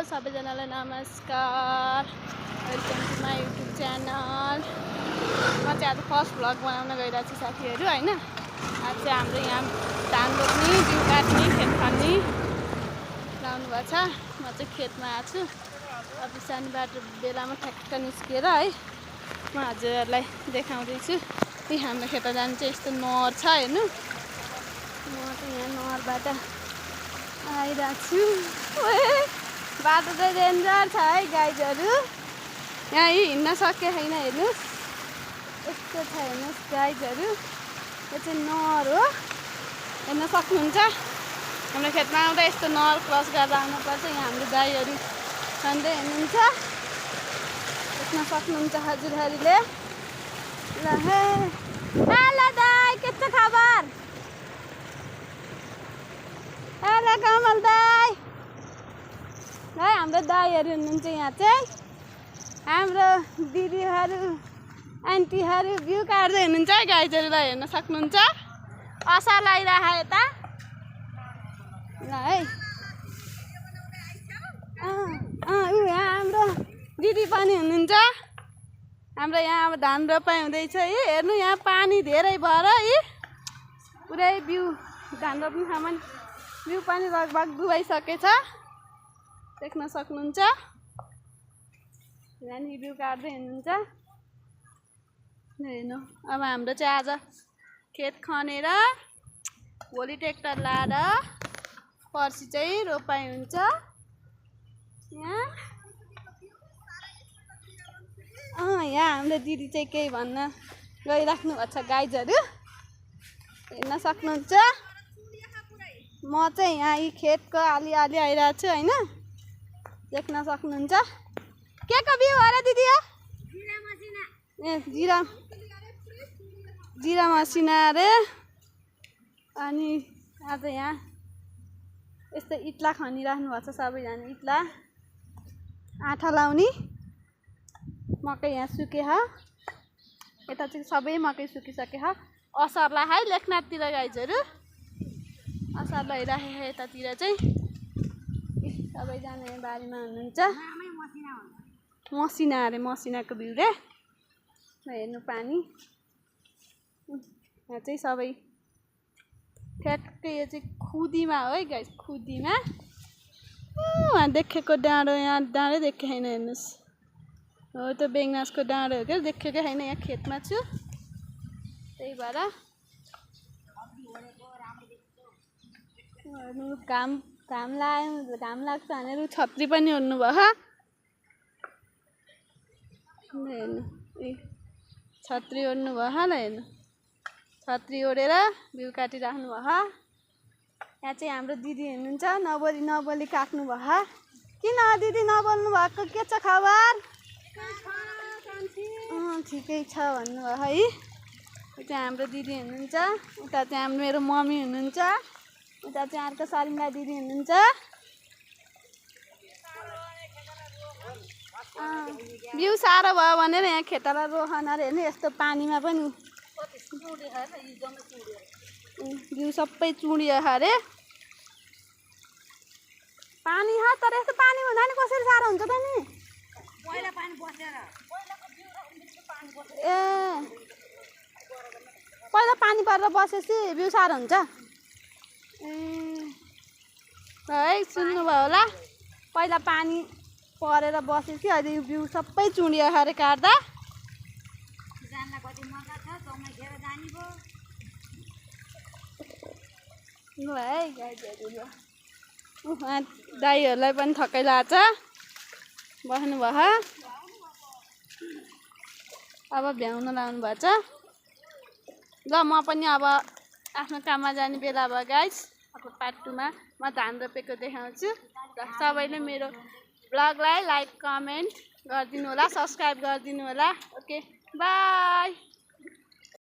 सबैजनालाई नमस्कार, welcome to my YouTube channel. म चाहिँ आज फर्स्ट भ्लग बनाउन गइरहेको छु साथीहरू हैन। आज चाहिँ हाम्रो यहाँ धान रोप्ने, बिउ काट्ने, खेत खन्ने लाउनु भएको छ। म चाहिँ खेतमा आएको छु। अब सानो बाटो बेलामा ठ्याक्क निस्किएर है म हजुरहरूलाई देखाउँदैछु। हाम्रो खेत जानु चाहिँ यस्तो नहर छ हेर्नु। म चाहिँ यहाँ नहरबाट आइरहेको छु। बाटो चाहिँ डेन्जर छ है गाइजहरू। यहाँ हिँड्न सके छैन हेर्नुहोस्, यस्तो छ हेर्नुहोस् गाइजहरू। यो चाहिँ नहर हो, हेर्न सक्नुहुन्छ। हाम्रो खेतमा आउँदा यस्तो नहर क्रस गरेर आउनुपर्छ। यहाँ हाम्रो गाईहरू छँदै हेर्नुहुन्छ, देख्न सक्नुहुन्छ हजुरहरूले। ल हे हेलो दाइ, के छ खबर? हेलो कमल दाइ। है हाम्रो दाइहरू हुनुहुन्छ यहाँ चाहिँ। हाम्रो दिदीहरू आन्टीहरू बिउ काट्दै हुनुहुन्छ है गाईजहरूलाई हेर्न सक्नुहुन्छ। असार लगाइराख यता ल है। यहाँ हाम्रो दिदी पनि हुनुहुन्छ। हाम्रो यहाँ अब धान रोपाइ हुँदैछ। हेर्नु यहाँ पानी धेरै भएर पुरै बिउ धान रोप्ने ठाउँमा बिउ पनि लगभग डुबाइसकेछ, देख्न सक्नुहुन्छ। यहाँनिर बिउ काट्दै हुनुहुन्छ। हेर्नु अब हाम्रो चाहिँ आज खेत खनेर भोलि ट्र्याक्टर लाएर पर्सि चाहिँ रोपाइ हुन्छ। यहाँ यहाँ हाम्रो दिदी चाहिँ केही भन्न गइराख्नु भएको छ गाइजहरू, हेर्न सक्नुहुन्छ। म चाहिँ यहाँ यी खेतको आली आइरहेको छु होइन, देख्न सक्नुहुन्छ। के को बिउ हो र दिदी? हो ए जिरा मसिना अरे। अनि आज यहाँ यस्तो इट्ला खनिराख्नु भएको छ सबैजना। इट्ला आँटा लाउने मकै यहाँ सुके ह। यता चाहिँ सबै मकै सुकिसके ह। असारलाई है लेखनाथतिर गाइजहरू, असार लगाइराखेको यतातिर चाहिँ सबैजना बारीमा हुनुहुन्छ। मसिना अरे, मसिनाको बिउ रे। हेर्नु पानी यहाँ चाहिँ सबै ठ्याक्कै यो चाहिँ खुदीमा हो है गाइस, खुदीमा। वहाँ देखेको डाँडो, यहाँ डाँडै देखेको छैन हेर्नुहोस्। हो त्यो बेङ्गासको डाँडो हो क्या, देखेकै छैन। यहाँ खेतमा छु त्यही भएर। घाम लाग्छ भनेर छत्री पनि ओड्नु भयो। हेर्नु छत्री ओड्नु भयो ल। हेर्नु छत्री ओढेर बिउ काटिराख्नु भयो। यहाँ चाहिँ हाम्रो दिदी हुनुहुन्छ, नबोली काट्नु भयो। किन दिदी नबोल्नु भएको, के छ खबर? ठिकै छ भन्नुभयो है। यो चाहिँ हाम्रो दिदी हुनुहुन्छ। उता चाहिँ मेरो मम्मी हुनुहुन्छ। उता चाहिँ अर्को सरिम्ला दिदी हुनुहुन्छ। बिउ साह्रो भयो भनेर यहाँ खेताला रोहन अरे। हेर्नु यस्तो पानीमा पनि बिउ सबै चुडियो अरे। पानी छ तर यस्तो पानी हुँदा नि कसरी साह्रो हुन्छ त नि? ए पहिला पानी परेर बसेपछि बिउ साह्रो हुन्छ। है सुन्नुभयो होला, पहिला पानी परेर बसेपछि अहिले बिउ सबै चुडियो अरे काट्दा। ल है गाईहरू, ल दाइहरूलाई पनि थकै लाग्छ, बस्नु भयो। अब भ्याउन लाउनु भएको छ। ल म पनि अब आफ्नो काममा जाने बेला भयो गाइस। अब पार्ट 2 मा म धान रोपेको देखाउँछु। र सबैले मेरो ब्लगलाई लाइक कमेन्ट गरिदिनु होला, सब्सक्राइब गरिदिनु होला। Okay by.